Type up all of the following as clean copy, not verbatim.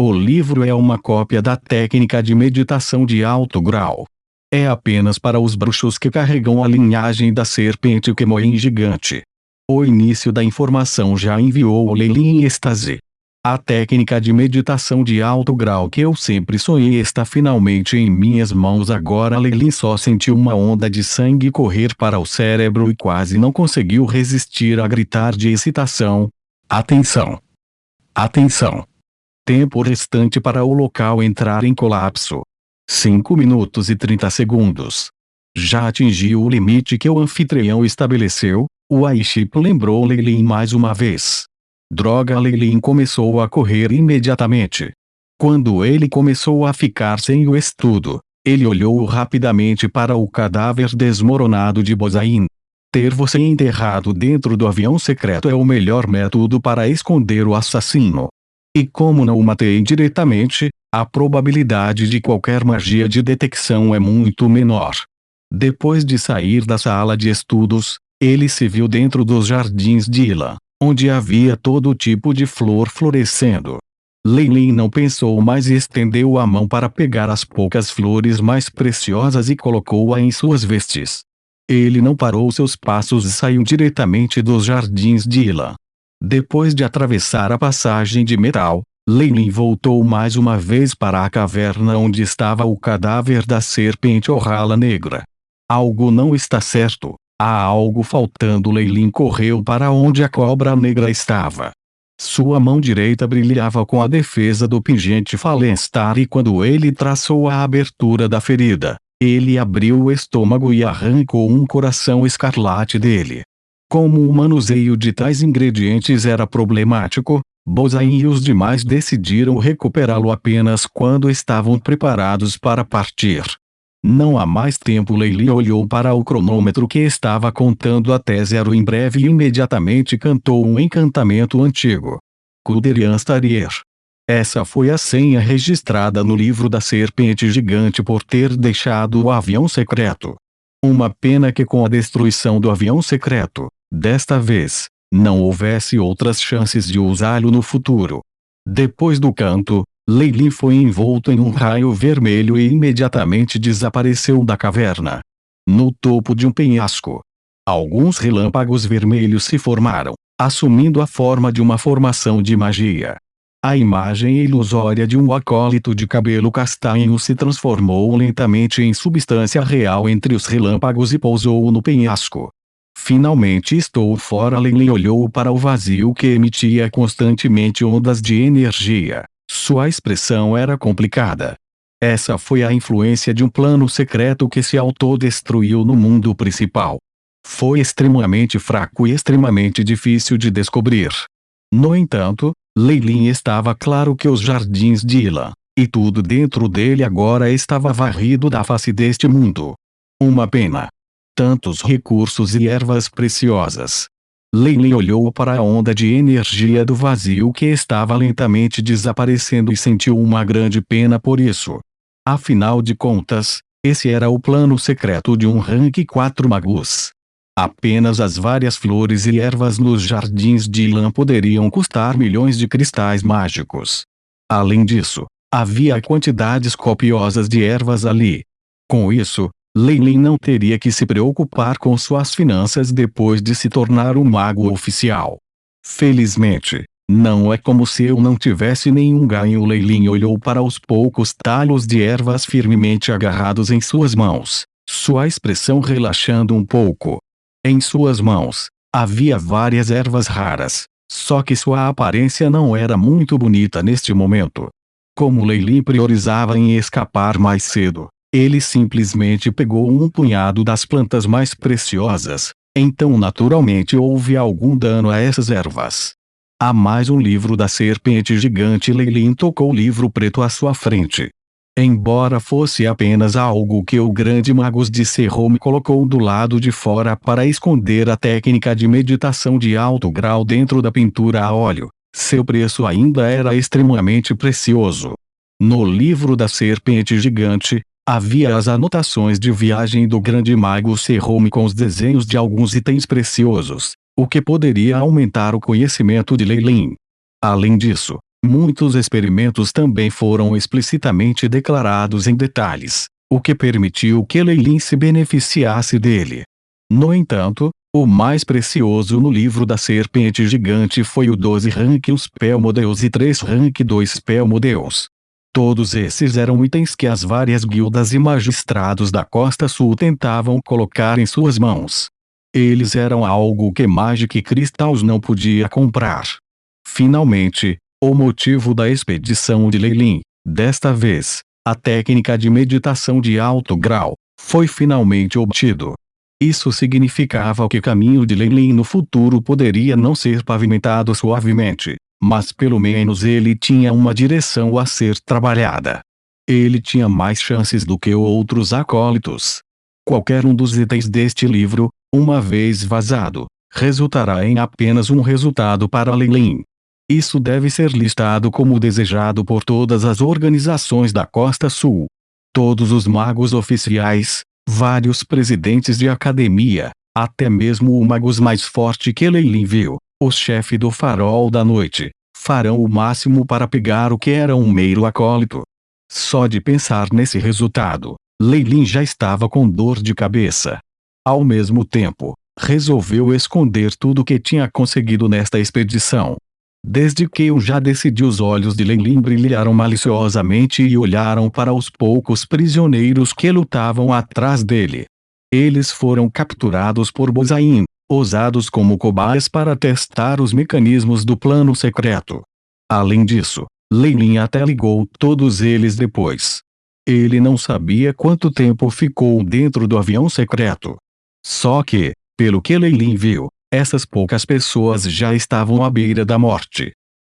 O livro é uma cópia da técnica de meditação de alto grau. É apenas para os bruxos que carregam a linhagem da serpente Kemoin gigante. O início da informação já enviou Leilin em êxtase. A técnica de meditação de alto grau que eu sempre sonhei está finalmente em minhas mãos agora. Leilin só sentiu uma onda de sangue correr para o cérebro e quase não conseguiu resistir a gritar de excitação. Atenção! Atenção! Tempo restante para o local entrar em colapso. 5 minutos e 30 segundos. Já atingiu o limite que o anfitrião estabeleceu, o Aiship lembrou Leilin mais uma vez. Droga! Leilin começou a correr imediatamente. Quando ele começou a ficar sem o estudo, ele olhou rapidamente para o cadáver desmoronado de Bozain. Ter você enterrado dentro do avião secreto é o melhor método para esconder o assassino. E como não o matei diretamente, a probabilidade de qualquer magia de detecção é muito menor. Depois de sair da sala de estudos, ele se viu dentro dos jardins de Ila, onde havia todo tipo de flor florescendo. Leilin não pensou mais e estendeu a mão para pegar as poucas flores mais preciosas e colocou-a em suas vestes. Ele não parou seus passos e saiu diretamente dos jardins de Ila. Depois de atravessar a passagem de metal, Leilin voltou mais uma vez para a caverna onde estava o cadáver da serpente Orrala Negra. Algo não está certo, há algo faltando. Leilin correu para onde a cobra negra estava. Sua mão direita brilhava com a defesa do pingente Falenstar e quando ele traçou a abertura da ferida, ele abriu o estômago e arrancou um coração escarlate dele. Como o manuseio de tais ingredientes era problemático, Bozain e os demais decidiram recuperá-lo apenas quando estavam preparados para partir. Não há mais tempo. Leilin olhou para o cronômetro que estava contando até 0 em breve e imediatamente cantou um encantamento antigo. Kuderian Starier. Essa foi a senha registrada no livro da serpente gigante por ter deixado o avião secreto. Uma pena que com a destruição do avião secreto, desta vez, não houvesse outras chances de usá-lo no futuro. Depois do canto, Leilin foi envolto em um raio vermelho e imediatamente desapareceu da caverna. No topo de um penhasco, alguns relâmpagos vermelhos se formaram, assumindo a forma de uma formação de magia. A imagem ilusória de um acólito de cabelo castanho se transformou lentamente em substância real entre os relâmpagos e pousou no penhasco. Finalmente estou fora. Leilin olhou para o vazio que emitia constantemente ondas de energia. Sua expressão era complicada. Essa foi a influência de um plano secreto que se autodestruiu no mundo principal. Foi extremamente fraco e extremamente difícil de descobrir. No entanto, Leilin estava claro que os jardins de Ila, e tudo dentro dele agora estava varrido da face deste mundo. Uma pena. Tantos recursos e ervas preciosas. Leilin olhou para a onda de energia do vazio que estava lentamente desaparecendo e sentiu uma grande pena por isso. Afinal de contas, esse era o plano secreto de um rank 4 magus. Apenas as várias flores e ervas nos jardins de Ilan poderiam custar milhões de cristais mágicos. Além disso, havia quantidades copiosas de ervas ali. Com isso, Leilin não teria que se preocupar com suas finanças depois de se tornar um mago oficial. Felizmente, não é como se eu não tivesse nenhum ganho. Leilin olhou para os poucos talos de ervas firmemente agarrados em suas mãos, sua expressão relaxando um pouco. Em suas mãos, havia várias ervas raras, só que sua aparência não era muito bonita neste momento. Como Leilin priorizava em escapar mais cedo, ele simplesmente pegou um punhado das plantas mais preciosas, então naturalmente houve algum dano a essas ervas. Há mais um livro da serpente gigante. Leilin tocou o livro preto à sua frente. Embora fosse apenas algo que o grande magus de Serrome colocou do lado de fora para esconder a técnica de meditação de alto grau dentro da pintura a óleo, seu preço ainda era extremamente precioso. No livro da serpente gigante, havia as anotações de viagem do grande mago Serrome com os desenhos de alguns itens preciosos, o que poderia aumentar o conhecimento de Leilin. Além disso, Muitos experimentos também foram explicitamente declarados em detalhes, o que permitiu que Lei Lin se beneficiasse dele. No entanto, o mais precioso no livro da serpente gigante foi o 12 Rank os Pelmodeus e 3 Rank 2 Pelmodeus. Todos esses eram itens que as várias guildas e magistrados da Costa Sul tentavam colocar em suas mãos. Eles eram algo que Magic Crystals não podia comprar. Finalmente, o motivo da expedição de Lei Lin, desta vez, a técnica de meditação de alto grau, foi finalmente obtido. Isso significava que o caminho de Lei Lin no futuro poderia não ser pavimentado suavemente, mas pelo menos ele tinha uma direção a ser trabalhada. Ele tinha mais chances do que outros acólitos. Qualquer um dos itens deste livro, uma vez vazado, resultará em apenas um resultado para Lei Lin. Isso deve ser listado como desejado por todas as organizações da Costa Sul. Todos os magos oficiais, vários presidentes de academia, até mesmo o magos mais forte que Lei Lin viu, o chefe do farol da noite, farão o máximo para pegar o que era um mero acólito. Só de pensar nesse resultado, Lei Lin já estava com dor de cabeça. Ao mesmo tempo, resolveu esconder tudo o que tinha conseguido nesta expedição. Desde que já decidi, os olhos de Lei Lin brilharam maliciosamente e olharam para os poucos prisioneiros que lutavam atrás dele. Eles foram capturados por Bozain, usados como cobaias para testar os mecanismos do plano secreto. Além disso, Lei Lin até ligou todos eles depois. Ele não sabia quanto tempo ficou dentro do avião secreto. Só que, pelo que Lei Lin viu, essas poucas pessoas já estavam à beira da morte.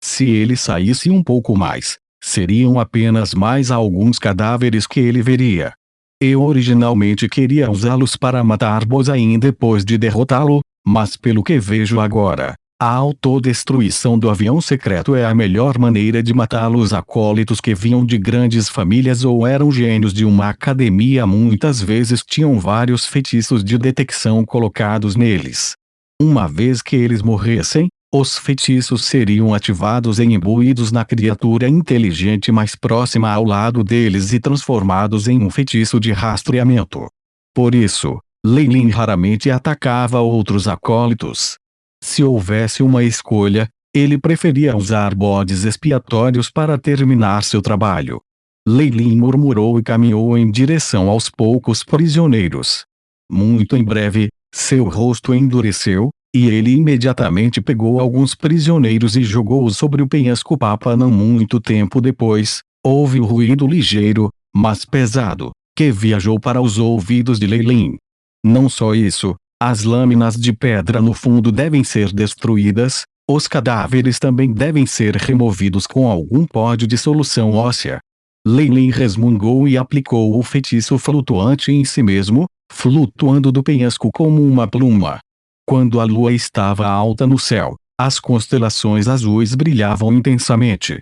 Se ele saísse um pouco mais, seriam apenas mais alguns cadáveres que ele veria. Eu originalmente queria usá-los para matar Bozain depois de derrotá-lo, mas pelo que vejo agora, a autodestruição do avião secreto é a melhor maneira de matá-lo. Os acólitos que vinham de grandes famílias ou eram gênios de uma academia muitas vezes tinham vários feitiços de detecção colocados neles. Uma vez que eles morressem, os feitiços seriam ativados e imbuídos na criatura inteligente mais próxima ao lado deles e transformados em um feitiço de rastreamento. Por isso, Lei Lin raramente atacava outros acólitos. Se houvesse uma escolha, ele preferia usar bodes expiatórios para terminar seu trabalho. Lei Lin murmurou e caminhou em direção aos poucos prisioneiros. Muito em breve, seu rosto endureceu, e ele imediatamente pegou alguns prisioneiros e jogou-os sobre o penhasco. Não muito tempo depois, houve um ruído ligeiro, mas pesado, que viajou para os ouvidos de Lei Lin. Não só isso, as lâminas de pedra no fundo devem ser destruídas, os cadáveres também devem ser removidos com algum pó de dissolução óssea. Lei Lin resmungou e aplicou o feitiço flutuante em si mesmo, flutuando do penhasco como uma pluma. Quando a lua estava alta no céu, as constelações azuis brilhavam intensamente.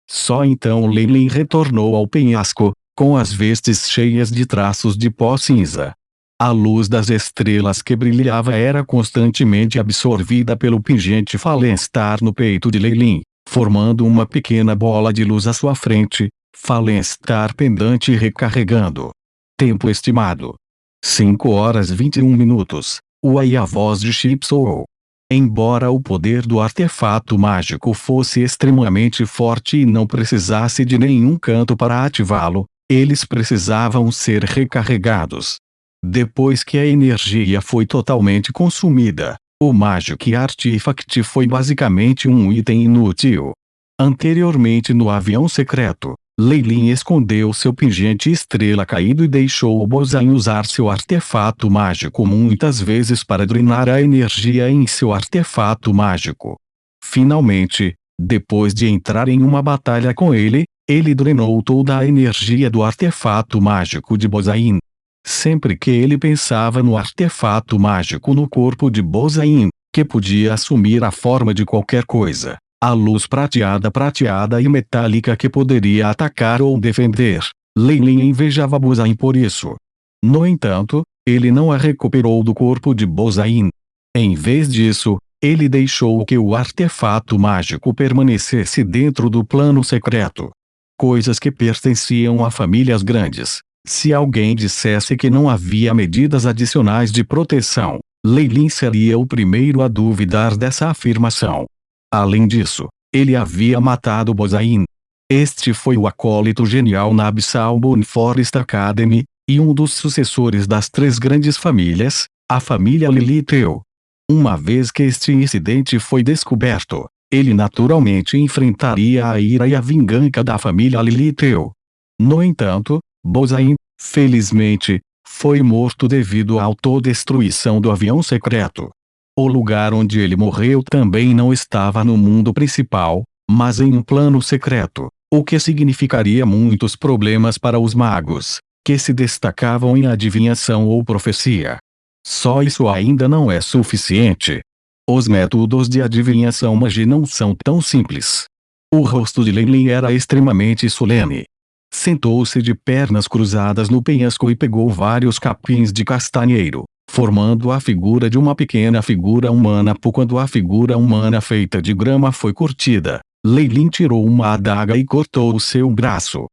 Só então Lei Lin retornou ao penhasco, com as vestes cheias de traços de pó cinza. A luz das estrelas que brilhava era constantemente absorvida pelo pingente Falenstar no peito de Lei Lin, formando uma pequena bola de luz à sua frente, Falenstar pendante e recarregando. Tempo estimado: 5h21. E a voz de Chip soou. Embora o poder do artefato mágico fosse extremamente forte e não precisasse de nenhum canto para ativá-lo, eles precisavam ser recarregados. Depois que a energia foi totalmente consumida, o Magic Artifact foi basicamente um item inútil. Anteriormente no avião secreto, Lei Lin escondeu seu pingente estrela caído e deixou o Bozain usar seu artefato mágico muitas vezes para drenar a energia em seu artefato mágico. Finalmente, depois de entrar em uma batalha com ele, ele drenou toda a energia do artefato mágico de Bozain. Sempre que ele pensava no artefato mágico no corpo de Bozain, que podia assumir a forma de qualquer coisa, a luz prateada e metálica que poderia atacar ou defender, Lei Lin invejava Bozain por isso. No entanto, ele não a recuperou do corpo de Bozain. Em vez disso, Ele deixou que o artefato mágico permanecesse dentro do plano secreto. Coisas que pertenciam a famílias grandes. Se alguém dissesse que não havia medidas adicionais de proteção, Lei Lin seria o primeiro a duvidar dessa afirmação. Além disso, ele havia matado Bozain. Este foi o acólito genial na Abyssal Moon Forest Academy, e um dos sucessores das três grandes famílias, a família Lilitheu. Uma vez que este incidente foi descoberto, ele naturalmente enfrentaria a ira e a vingança da família Lilitheu. No entanto, Bozain, felizmente, foi morto devido à autodestruição do avião secreto. O lugar onde ele morreu também não estava no mundo principal, mas em um plano secreto, o que significaria muitos problemas para os magos, que se destacavam em adivinhação ou profecia. Só isso ainda não é suficiente. Os métodos de adivinhação magia não são tão simples. O rosto de Lei Lin era extremamente solene. Sentou-se de pernas cruzadas no penhasco e pegou vários capins de castanheiro, formando a figura de uma pequena figura humana. Quando a figura humana feita de grama foi curtida, Lei Lin tirou uma adaga e cortou o seu braço.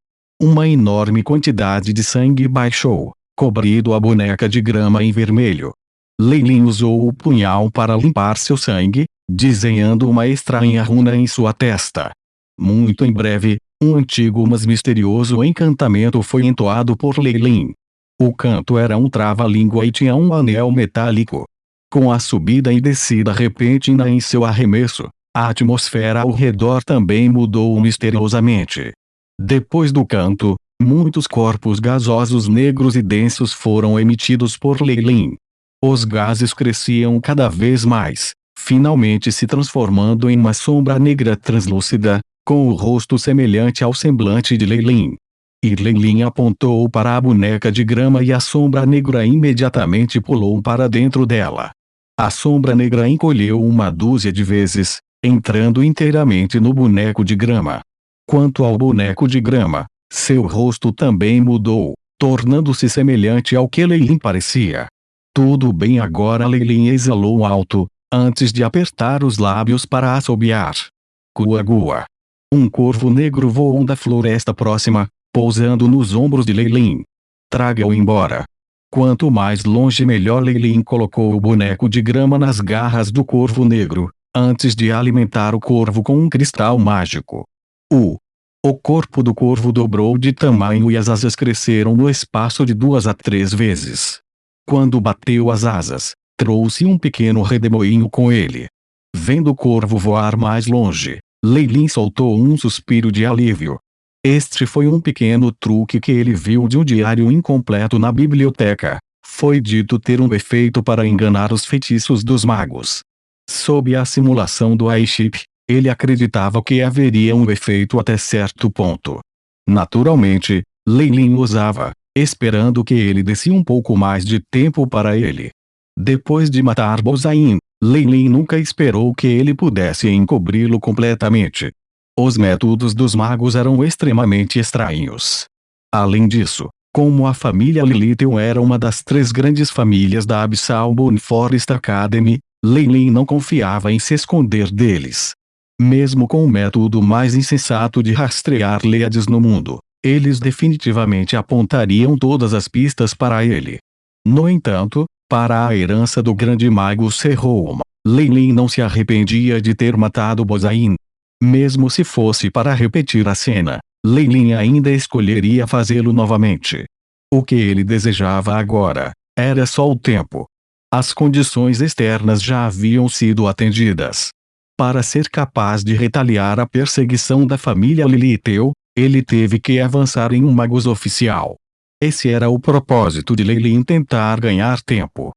Uma enorme quantidade de sangue baixou, cobrindo a boneca de grama em vermelho. Lei Lin usou o punhal para limpar seu sangue, desenhando uma estranha runa em sua testa. Muito em breve, um antigo mas misterioso encantamento foi entoado por Lei Lin. O canto era um trava-língua e tinha um anel metálico. Com a subida e descida repentina em seu arremesso, a atmosfera ao redor também mudou misteriosamente. Depois do canto, muitos corpos gasosos negros e densos foram emitidos por Lei Lin. Os gases cresciam cada vez mais, finalmente se transformando em uma sombra negra translúcida, com o rosto semelhante ao semblante de Lei Lin. E Lei Lin apontou para a boneca de grama e a sombra negra imediatamente pulou para dentro dela. A sombra negra encolheu uma dúzia de vezes, entrando inteiramente no boneco de grama. Quanto ao boneco de grama, seu rosto também mudou, tornando-se semelhante ao que Lei Lin parecia. Tudo bem agora. Lei Lin exalou alto, antes de apertar os lábios para assobiar. Gua-gua. Um corvo negro voou da floresta próxima, pousando nos ombros de Lei Lin. Traga-o embora. Quanto mais longe melhor. Lei Lin colocou o boneco de grama nas garras do corvo negro, antes de alimentar o corvo com um cristal mágico. O corpo do corvo dobrou de tamanho e as asas cresceram no espaço de 2 a 3 vezes. Quando bateu as asas, trouxe um pequeno redemoinho com ele. Vendo o corvo voar mais longe, Lei Lin soltou um suspiro de alívio. Este foi um pequeno truque que ele viu de um diário incompleto na biblioteca. Foi dito ter um efeito para enganar os feitiços dos magos. Sob a simulação do Aiship, ele acreditava que haveria um efeito até certo ponto. Naturalmente, Lei Lin usava, esperando que ele desse um pouco mais de tempo para ele. Depois de matar Bozain, Lei Lin nunca esperou que ele pudesse encobri-lo completamente. Os métodos dos magos eram extremamente estranhos. Além disso, como a família Lilitheu era uma das 3 grandes famílias da Abyssal Moon Forest Academy, Lei Lin não confiava em se esconder deles. Mesmo com o método mais insensato de rastrear Leades no mundo, eles definitivamente apontariam todas as pistas para ele. No entanto, para a herança do grande mago Serrouma, Lei Lin não se arrependia de ter matado Bozain. Mesmo se fosse para repetir a cena, Lei Lin ainda escolheria fazê-lo novamente. O que ele desejava agora era só o tempo. As condições externas já haviam sido atendidas. Para ser capaz de retaliar a perseguição da família Lilitheu, ele teve que avançar em um magus oficial. Esse era o propósito de Lei Lin: tentar ganhar tempo.